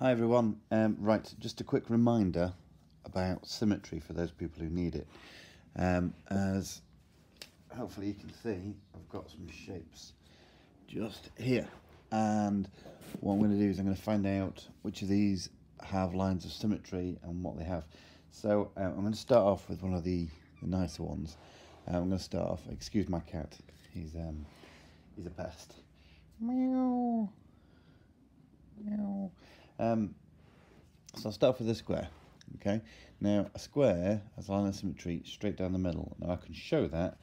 Hi everyone, right, just a quick reminder about symmetry for those people who need it. As hopefully you can see, I've got some shapes just here, and what I'm going to do is I'm going to find out which of these have lines of symmetry and what they have. So I'm going to start off with one of the nicer ones. I'm going to start off, excuse my cat, he's a pest. Meow. Meow. So I'll start off with a square. Okay, now a square has a line of symmetry straight down the middle. Now I can show that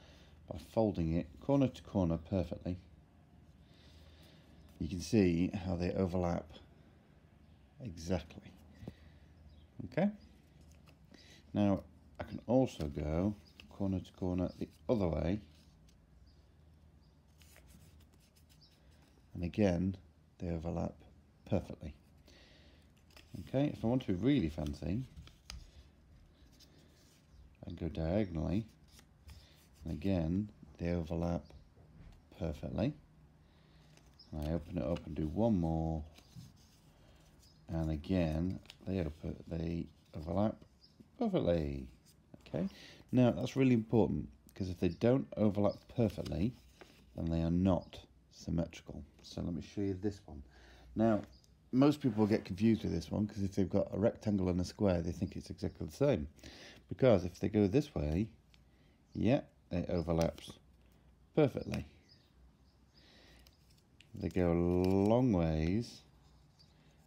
by folding it corner to corner perfectly. You can see how they overlap exactly. Okay, now I can also go corner to corner the other way, and again they overlap perfectly. Okay, if I want to be really fancy, I can go diagonally, and again they overlap perfectly. And I open it up and do one more, and again they overlap perfectly. Okay, now that's really important, because if they don't overlap perfectly, then they are not symmetrical. So let me show you this one. Now, most people get confused with this one, because if they've got a rectangle and a square, they think it's exactly the same. Because if they go this way, yeah, it overlaps perfectly. They go long ways,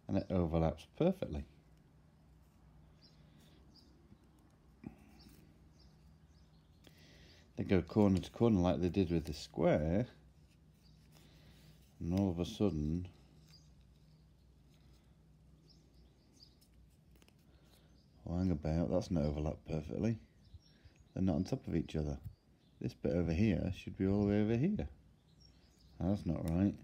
and it overlaps perfectly. They go corner to corner like they did with the square, and all of a sudden, hang about, that's not overlapped perfectly. They're not on top of each other. This bit over here should be all the way over here. That's not right.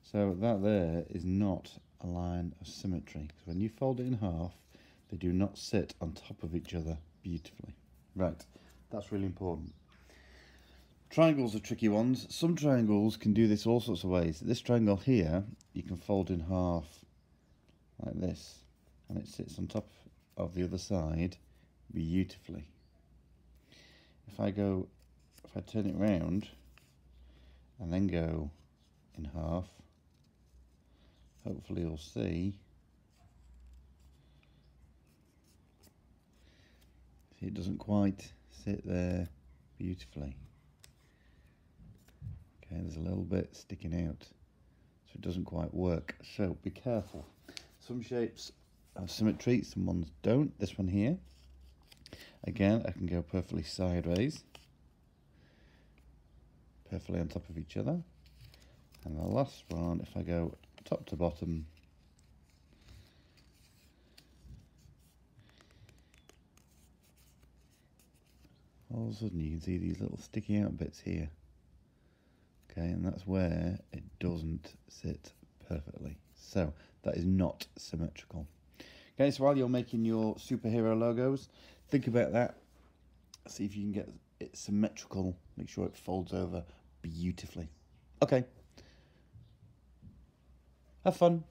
So that there is not a line of symmetry, because when you fold it in half, they do not sit on top of each other beautifully. Right, that's really important. Triangles are tricky ones. Some triangles can do this all sorts of ways. This triangle here, you can fold in half like this, and it sits on top of the other side beautifully. If I turn it round and then go in half, hopefully you'll see it doesn't quite sit there beautifully. Okay, there's a little bit sticking out, so it doesn't quite work, so be careful. Some shapes have symmetry, some ones don't. This one here, again, I can go perfectly sideways, perfectly on top of each other. And the last one, if I go top to bottom, all of a sudden you can see these little sticking out bits here. Okay, and that's where it doesn't sit perfectly. So that is not symmetrical. Okay, so while you're making your superhero logos, think about that. See if you can get it symmetrical. Make sure it folds over beautifully. Okay. Have fun.